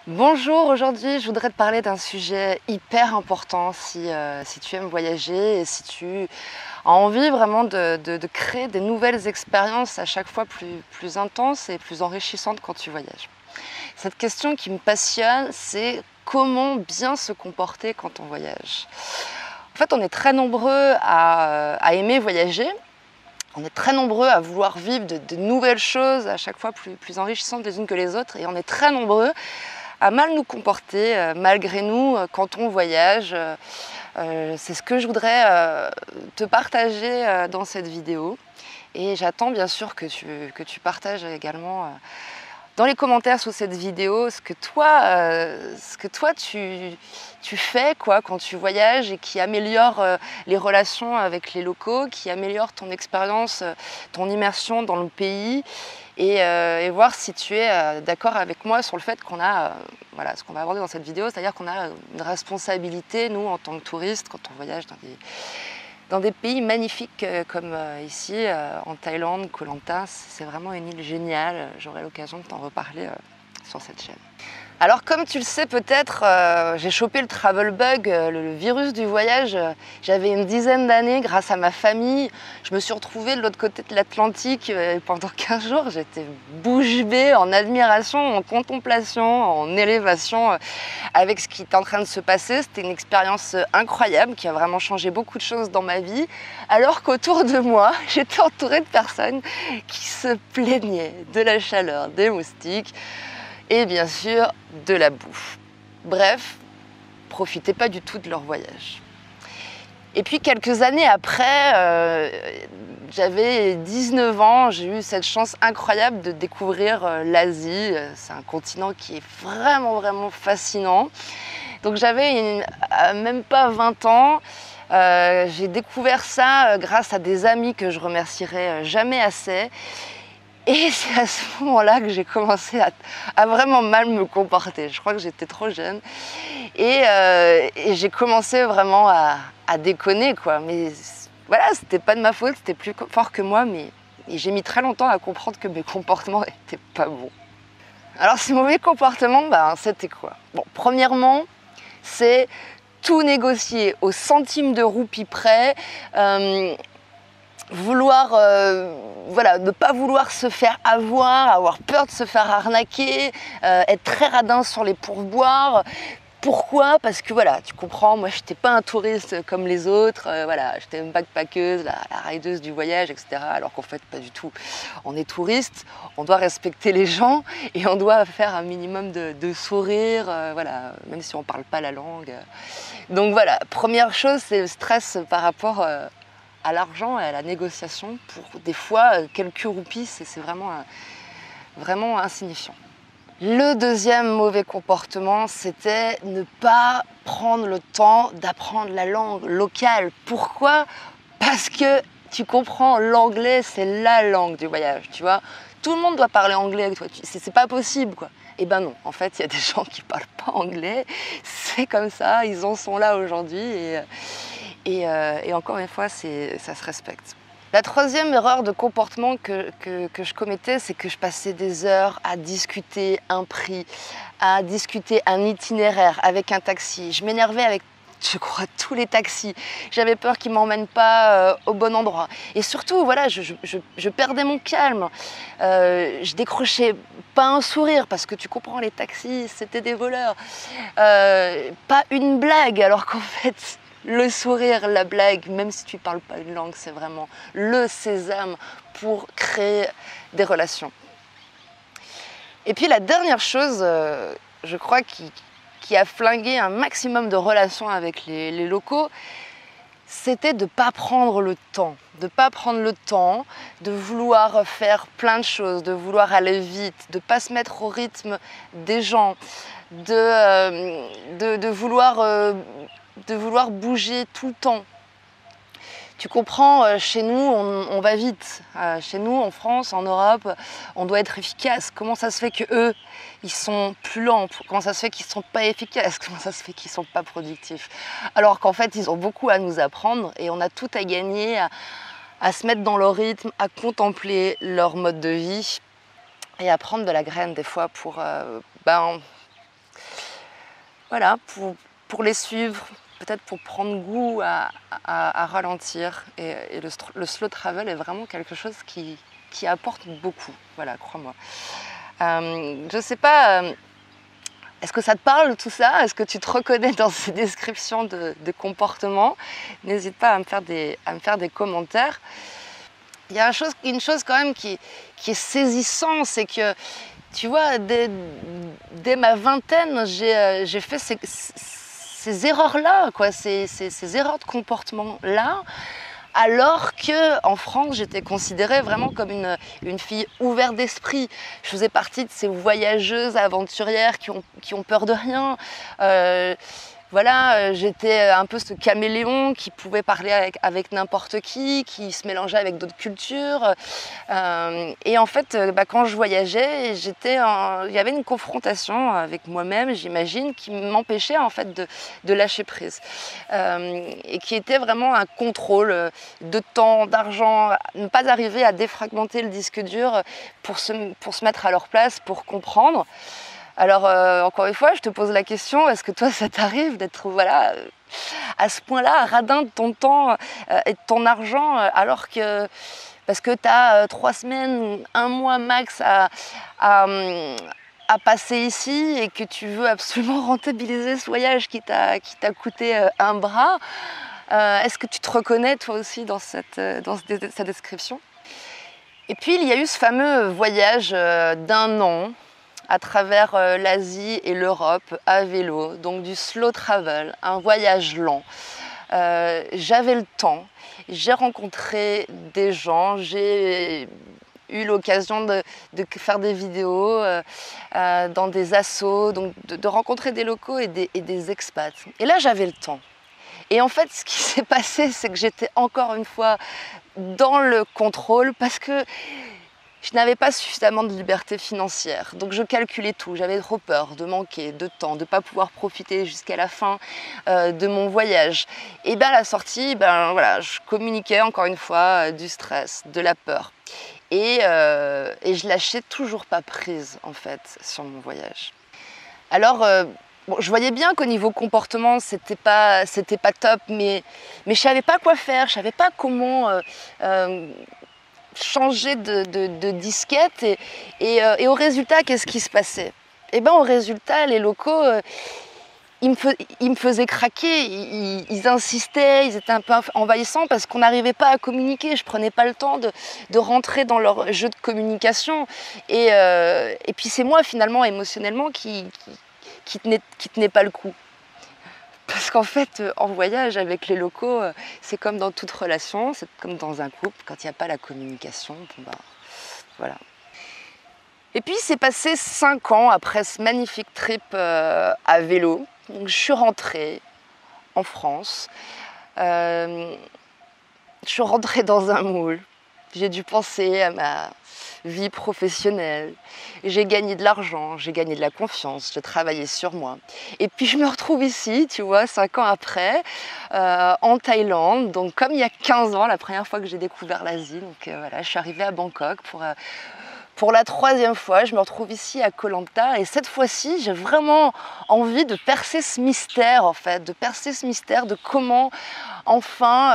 Bonjour, aujourd'hui je voudrais te parler d'un sujet hyper important si tu aimes voyager et si tu as envie vraiment de créer des nouvelles expériences à chaque fois plus intenses et plus enrichissantes quand tu voyages. Cette question qui me passionne, c'est comment bien se comporter quand on voyage. En fait, on est très nombreux à aimer voyager. On est très nombreux à vouloir vivre de nouvelles choses à chaque fois plus enrichissantes les unes que les autres, et on est très nombreux à mal nous comporter malgré nous quand on voyage. C'est ce que je voudrais te partager dans cette vidéo, et j'attends bien sûr que tu partages également dans les commentaires sous cette vidéo ce que toi tu fais quand tu voyages et qui améliore les relations avec les locaux, qui améliore ton expérience, ton immersion dans le pays, et voir si tu es d'accord avec moi sur le fait qu'on a, voilà, ce qu'on va aborder dans cette vidéo, c'est-à-dire qu'on a une responsabilité, nous, en tant que touristes, quand on voyage dans des pays magnifiques comme ici, en Thaïlande, Koh Lanta. C'est vraiment une île géniale. J'aurai l'occasion de t'en reparler sur cette chaîne. Alors, comme tu le sais peut-être, j'ai chopé le travel bug, le virus du voyage. J'avais une dizaine d'années grâce à ma famille. Je me suis retrouvée de l'autre côté de l'Atlantique pendant 15 jours. J'étais bouche bée, en admiration, en contemplation, en élévation avec ce qui était en train de se passer. C'était une expérience incroyable qui a vraiment changé beaucoup de choses dans ma vie. Alors qu'autour de moi, j'étais entourée de personnes qui se plaignaient de la chaleur, des moustiques, et bien sûr de la bouffe. Bref, profitaient pas du tout de leur voyage. Et puis quelques années après, j'avais 19 ans, j'ai eu cette chance incroyable de découvrir l'Asie. C'est un continent qui est vraiment fascinant. Donc j'avais même pas 20 ans. J'ai découvert ça grâce à des amis que je remercierai jamais assez. Et c'est à ce moment-là que j'ai commencé à vraiment mal me comporter. Je crois que j'étais trop jeune. Et j'ai commencé vraiment à déconner, quoi. Mais voilà, c'était pas de ma faute, c'était plus fort que moi. Mais j'ai mis très longtemps à comprendre que mes comportements étaient pas bons. Alors ces mauvais comportements, c'était quoi? Bon, premièrement, c'est tout négocier au centime de roupie près. Vouloir, ne pas vouloir se faire avoir peur de se faire arnaquer, être très radin sur les pourboires. Pourquoi? Parce que voilà, tu comprends, moi j'étais pas un touriste comme les autres, j'étais une backpackeuse, la rideuse du voyage, etc. Alors qu'en fait pas du tout. On est touriste, on doit respecter les gens et on doit faire un minimum de sourire, même si on parle pas la langue. Donc voilà, première chose, c'est le stress par rapport à l'argent et à la négociation. Pour des fois, quelques roupies, c'est vraiment insignifiant. Le deuxième mauvais comportement, c'était ne pas prendre le temps d'apprendre la langue locale. Pourquoi? Parce que tu comprends, l'anglais, c'est la langue du voyage, tu vois. Tout le monde doit parler anglais avec toi, c'est pas possible, quoi. Eh ben non, en fait, il y a des gens qui parlent pas anglais, c'est comme ça, ils en sont là aujourd'hui, et encore une fois, ça se respecte. La troisième erreur de comportement que je commettais, c'est que je passais des heures à discuter un prix, à discuter un itinéraire avec un taxi. Je m'énervais avec, je crois, tous les taxis. J'avais peur qu'ils ne m'emmènent pas au bon endroit. Et surtout, voilà, je perdais mon calme. Je décrochais pas un sourire, parce que tu comprends, les taxis, c'était des voleurs. Pas une blague, alors qu'en fait, le sourire, la blague, même si tu ne parles pas une langue, c'est vraiment le sésame pour créer des relations. Et puis la dernière chose, je crois, qui a flingué un maximum de relations avec les locaux, c'était de ne pas prendre le temps. De ne pas prendre le temps, de vouloir faire plein de choses, de vouloir aller vite, de ne pas se mettre au rythme des gens, de vouloir bouger tout le temps. Tu comprends, chez nous, on va vite. Chez nous, en France, en Europe, on doit être efficace. Comment ça se fait qu'eux, ils sont plus lents? Comment ça se fait qu'ils ne sont pas efficaces? Comment ça se fait qu'ils ne sont pas productifs? Alors qu'en fait, ils ont beaucoup à nous apprendre, et on a tout à gagner à se mettre dans leur rythme, à contempler leur mode de vie et à prendre de la graine des fois pour voilà, pour les suivre, peut-être pour prendre goût à ralentir. Et le slow travel est vraiment quelque chose qui apporte beaucoup, voilà, crois-moi. Je ne sais pas, est-ce que ça te parle tout ça? Est-ce que tu te reconnais dans ces descriptions de comportement? N'hésite pas à me faire des commentaires. Il y a une chose quand même qui est saisissant, c'est que, tu vois, dès ma vingtaine, j'ai fait ces erreurs-là, quoi, ces erreurs de comportement-là, alors qu'en France, j'étais considérée vraiment comme une fille ouverte d'esprit. Je faisais partie de ces voyageuses aventurières qui ont peur de rien. Voilà, j'étais un peu ce caméléon qui pouvait parler avec n'importe qui se mélangeait avec d'autres cultures. Et en fait, quand je voyageais, il y avait une confrontation avec moi-même, j'imagine, qui m'empêchait en fait de lâcher prise. Et qui était vraiment un contrôle de temps, d'argent, ne pas arriver à défragmenter le disque dur pour se mettre à leur place, pour comprendre. Alors, encore une fois, je te pose la question, est-ce que toi, ça t'arrive d'être voilà, à ce point-là, radin de ton temps et de ton argent, alors que, parce que tu as 3 semaines, 1 mois max à passer ici et que tu veux absolument rentabiliser ce voyage qui t'a coûté un bras, est-ce que tu te reconnais toi aussi dans cette description? Et puis, il y a eu ce fameux voyage d'1 an, à travers l'Asie et l'Europe à vélo, donc du slow travel, un voyage lent. J'avais le temps, j'ai rencontré des gens, j'ai eu l'occasion de faire des vidéos dans des assos, donc de rencontrer des locaux et des expats. Et là, j'avais le temps. Et en fait, ce qui s'est passé, c'est que j'étais encore une fois dans le contrôle parce que je n'avais pas suffisamment de liberté financière, donc je calculais tout. J'avais trop peur de manquer de temps, de ne pas pouvoir profiter jusqu'à la fin de mon voyage. Et bien à la sortie, voilà, je communiquais encore une fois du stress, de la peur. Et je lâchais toujours pas prise en fait sur mon voyage. Alors, bon, je voyais bien qu'au niveau comportement, c'était pas top, mais je savais pas quoi faire, je savais pas comment changer de disquette et au résultat, qu'est-ce qui se passait? Et bien au résultat, les locaux, ils me faisaient craquer, ils insistaient, ils étaient un peu envahissants parce qu'on n'arrivait pas à communiquer, je prenais pas le temps de rentrer dans leur jeu de communication et puis c'est moi finalement émotionnellement qui tenais pas le coup. Parce qu'en fait, en voyage avec les locaux, c'est comme dans toute relation, c'est comme dans un couple, quand il n'y a pas la communication, bon voilà. Et puis, c'est passé 5 ans après ce magnifique trip à vélo. Donc, je suis rentrée en France. Je suis rentrée dans un moule. J'ai dû penser à ma vie professionnelle. J'ai gagné de l'argent, j'ai gagné de la confiance, j'ai travaillé sur moi. Et puis je me retrouve ici, tu vois, 5 ans après, en Thaïlande. Donc comme il y a 15 ans, la première fois que j'ai découvert l'Asie. Donc voilà, je suis arrivée à Bangkok pour la 3e fois. Je me retrouve ici à Koh Lanta et cette fois-ci, j'ai vraiment envie de percer ce mystère en fait, de percer ce mystère de comment enfin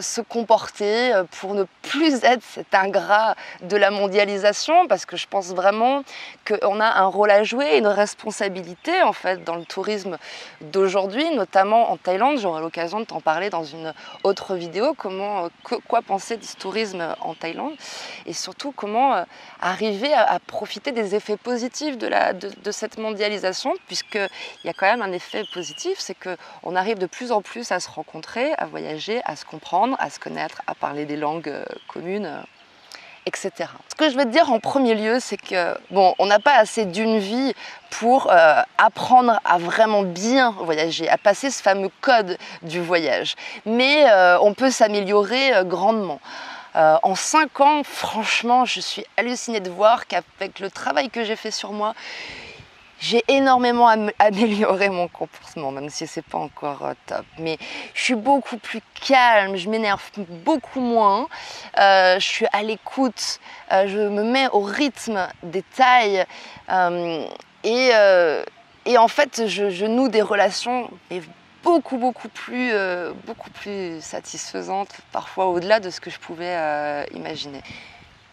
se comporter pour ne plus être cet ingrat de la mondialisation, parce que je pense vraiment qu'on a un rôle à jouer, une responsabilité en fait dans le tourisme d'aujourd'hui, notamment en Thaïlande. J'aurai l'occasion de t'en parler dans une autre vidéo, quoi penser du tourisme en Thaïlande et surtout comment arriver à profiter des effets positifs de cette mondialisation, puisqu'il y a quand même un effet positif, c'est qu'on arrive de plus en plus à se rencontrer, à voyager, à se comprendre, à se connaître, à parler des langues communes, etc. Ce que je vais te dire en premier lieu, c'est que bon, on n'a pas assez d'une vie pour apprendre à vraiment bien voyager, à passer ce fameux code du voyage. Mais on peut s'améliorer grandement. En 5 ans, franchement, je suis hallucinée de voir qu'avec le travail que j'ai fait sur moi, j'ai énormément amélioré mon comportement, même si c'est pas encore top. Mais je suis beaucoup plus calme, je m'énerve beaucoup moins, je suis à l'écoute, je me mets au rythme des tailles et Et en fait, je noue des relations beaucoup plus satisfaisantes, parfois au-delà de ce que je pouvais imaginer.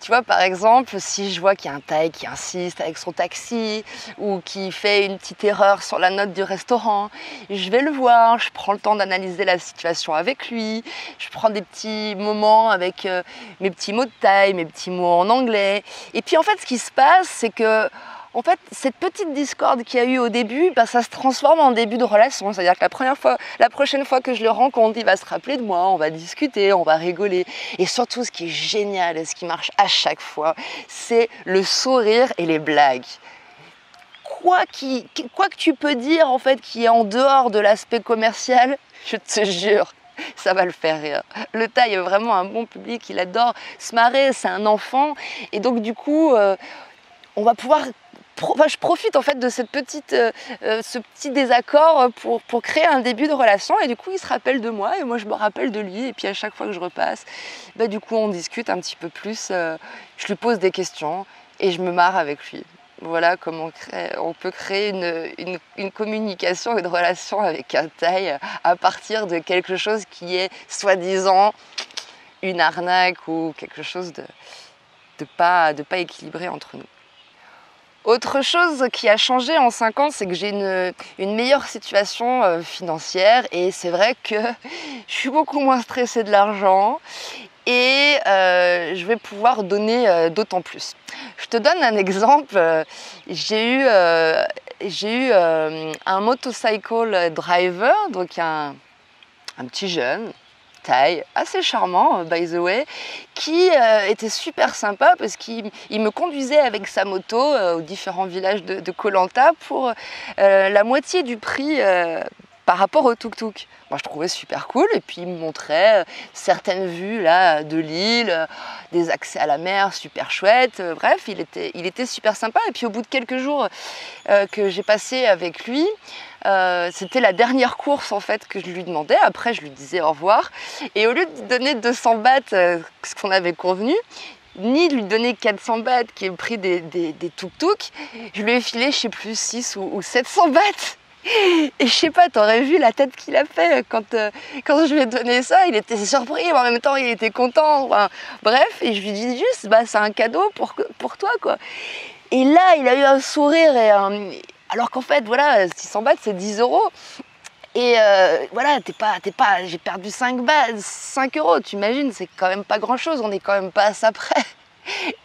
Tu vois, par exemple, si je vois qu'il y a un Thaï qui insiste avec son taxi ou qui fait une petite erreur sur la note du restaurant, je vais le voir, je prends le temps d'analyser la situation avec lui, je prends des petits moments avec mes petits mots de thaï, mes petits mots en anglais. Et puis en fait, ce qui se passe, c'est que en fait, cette petite discorde qu'il y a eu au début, ça se transforme en début de relation. C'est-à-dire que la prochaine fois que je le rencontre, il va se rappeler de moi, on va discuter, on va rigoler. Et surtout, ce qui est génial et ce qui marche à chaque fois, c'est le sourire et les blagues. Quoi que tu peux dire, en fait, qui est en dehors de l'aspect commercial, je te jure, ça va le faire rire. Le Thaï est vraiment un bon public, il adore se marrer, c'est un enfant. Et donc, du coup, on va pouvoir... je profite en fait de ce petit désaccord pour créer un début de relation, et du coup il se rappelle de moi et moi je me rappelle de lui, et puis à chaque fois que je repasse, du coup on discute un petit peu plus, je lui pose des questions et je me marre avec lui. Voilà comment on peut créer une communication, une relation avec un Thaï à partir de quelque chose qui est soi-disant une arnaque ou quelque chose de pas équilibré entre nous. Autre chose qui a changé en 5 ans, c'est que j'ai une meilleure situation financière, et c'est vrai que je suis beaucoup moins stressée de l'argent et je vais pouvoir donner d'autant plus. Je te donne un exemple. J'ai eu un motorcycle driver, donc un petit jeune Thaï, assez charmant, by the way, qui était super sympa parce qu'il me conduisait avec sa moto aux différents villages de Koh Lanta pour la moitié du prix par rapport au tuk-tuk. Moi, je trouvais super cool, et puis il me montrait certaines vues là, de l'île, des accès à la mer super chouettes. Bref, il était super sympa. Et puis au bout de quelques jours que j'ai passé avec lui, c'était la dernière course en fait que je lui demandais. Après, je lui disais au revoir, et au lieu de lui donner 200 bahts, ce qu'on avait convenu, ni de lui donner 400 bahts qui est le prix des tuk-tuk, je lui ai filé, je sais plus, 6 ou 700 bahts. Et je sais pas, t'aurais vu la tête qu'il a fait quand je lui ai donné ça. Il était surpris, mais en même temps il était content. Enfin, bref, et je lui dis juste, c'est un cadeau pour toi, quoi. Et là, il a eu un sourire, alors qu'en fait, voilà, 600 bahts, c'est 10 €. Et voilà, j'ai perdu 5 €, tu imagines, c'est quand même pas grand chose, on est quand même pas à ça près.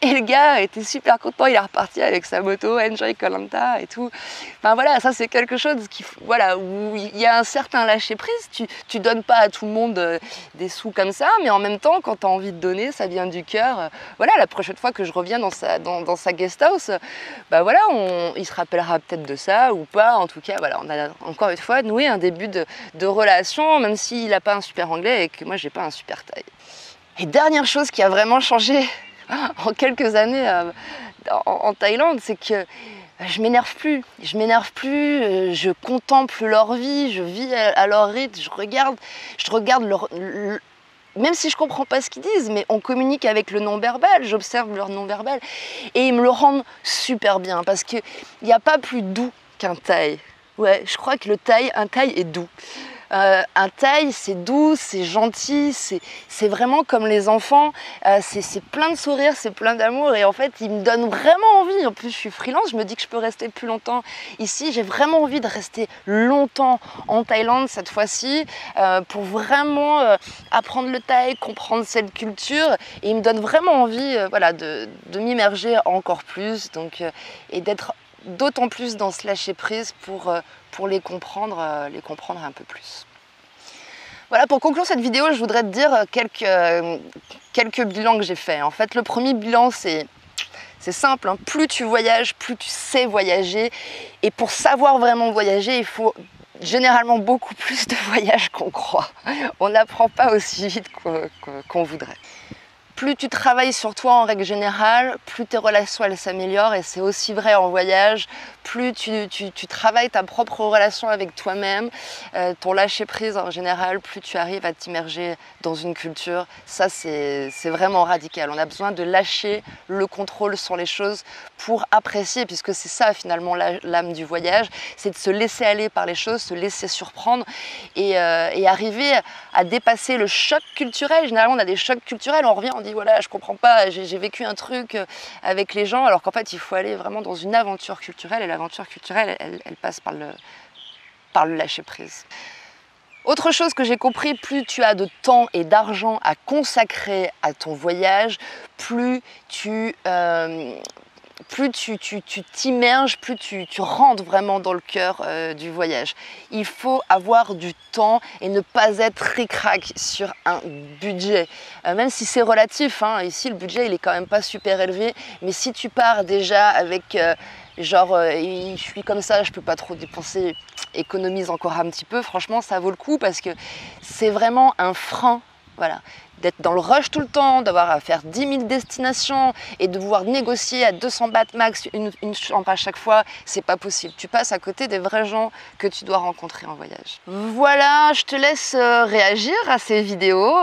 Et le gars était super content, il est reparti avec sa moto, enjoy Koh Lanta et tout. Enfin voilà, ça c'est quelque chose où il y a un certain lâcher prise. Tu donnes pas à tout le monde des sous comme ça, mais en même temps, quand tu as envie de donner, ça vient du cœur. Voilà, la prochaine fois que je reviens dans sa guest house, voilà, il se rappellera peut-être de ça ou pas. En tout cas, voilà, on a encore une fois noué un début de relation, même s'il n'a pas un super anglais et que moi j'ai pas un super Thaï. Et dernière chose qui a vraiment changé en quelques années en Thaïlande, c'est que je m'énerve plus, je contemple leur vie, je vis à leur rythme, je regarde même si je comprends pas ce qu'ils disent, mais on communique avec le non-verbal, j'observe leur non-verbal, et ils me le rendent super bien, parce qu'il n'y a pas plus doux qu'un Thaï. Ouais, je crois que un Thaï est doux. Un Thaï, c'est doux, c'est gentil, c'est vraiment comme les enfants, c'est plein de sourires, c'est plein d'amour, et en fait, ils me donnent vraiment envie. En plus, je suis freelance, je me dis que je peux rester plus longtemps ici. J'ai vraiment envie de rester longtemps en Thaïlande cette fois-ci, pour vraiment apprendre le Thaï, comprendre cette culture, et ils me donnent vraiment envie voilà, de m'immerger encore plus, donc, et d'être d'autant plus dans ce lâcher-prise pour les comprendre un peu plus. Voilà, pour conclure cette vidéo, je voudrais te dire quelques bilans que j'ai faits. En fait, le premier bilan, c'est simple, hein. Plus tu voyages, plus tu sais voyager. Et pour savoir vraiment voyager, il faut généralement beaucoup plus de voyages qu'on croit. On n'apprend pas aussi vite qu'on voudrait. plus tu travailles sur toi en règle générale, plus tes relations elles s'améliorent, et c'est aussi vrai en voyage. Plus tu travailles ta propre relation avec toi-même, ton lâcher prise en général, plus tu arrives à t'immerger dans une culture. Ça c'est vraiment radical. On a besoin de lâcher le contrôle sur les choses pour apprécier, puisque c'est ça finalement l'âme du voyage, c'est de se laisser aller par les choses, se laisser surprendre et arriver à dépasser le choc culturel. Généralement on a des chocs culturels, on revient, on dit voilà je comprends pas, j'ai vécu un truc avec les gens, alors qu'en fait il faut aller vraiment dans une aventure culturelle, et l'aventure culturelle elle passe par le lâcher prise. Autre chose que j'ai compris, plus tu as de temps et d'argent à consacrer à ton voyage, plus tu t'immerges, plus tu rentres vraiment dans le cœur du voyage. Il faut avoir du temps et ne pas être ric-rac sur un budget. Même si c'est relatif, hein, ici le budget il est quand même pas super élevé, mais si tu pars déjà avec je suis comme ça, je peux pas trop dépenser, économise encore un petit peu, franchement ça vaut le coup, parce que c'est vraiment un frein, voilà. D'être dans le rush tout le temps, d'avoir à faire 10 000 destinations et de devoir négocier à 200 bahts max une chambre à chaque fois, c'est pas possible. Tu passes à côté des vrais gens que tu dois rencontrer en voyage. Voilà, je te laisse réagir à ces vidéos,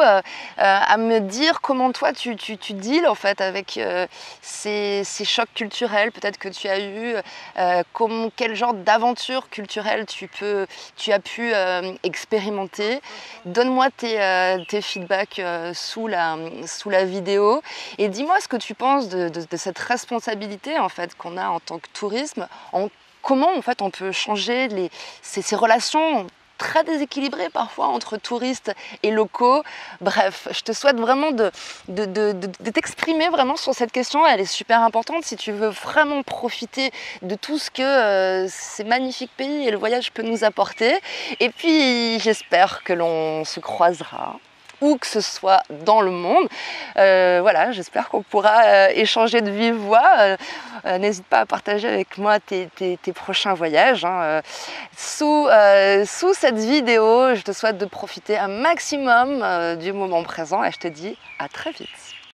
à me dire comment toi tu deals en fait avec ces chocs culturels peut-être que tu as eu, quel genre d'aventure culturelle tu as pu expérimenter. Donne-moi tes feedbacks sous la vidéo, et dis-moi ce que tu penses de cette responsabilité en fait qu'on a en tant que tourisme, comment en fait on peut changer ces relations très déséquilibrées parfois entre touristes et locaux. Bref, je te souhaite vraiment de t'exprimer vraiment sur cette question, elle est super importante si tu veux vraiment profiter de tout ce que ces magnifiques pays et le voyage peut nous apporter. Et puis j'espère que l'on se croisera, où que ce soit dans le monde. Voilà, j'espère qu'on pourra échanger de vive voix. N'hésite pas à partager avec moi tes prochains voyages, hein. Sous cette vidéo, je te souhaite de profiter un maximum du moment présent, et je te dis à très vite.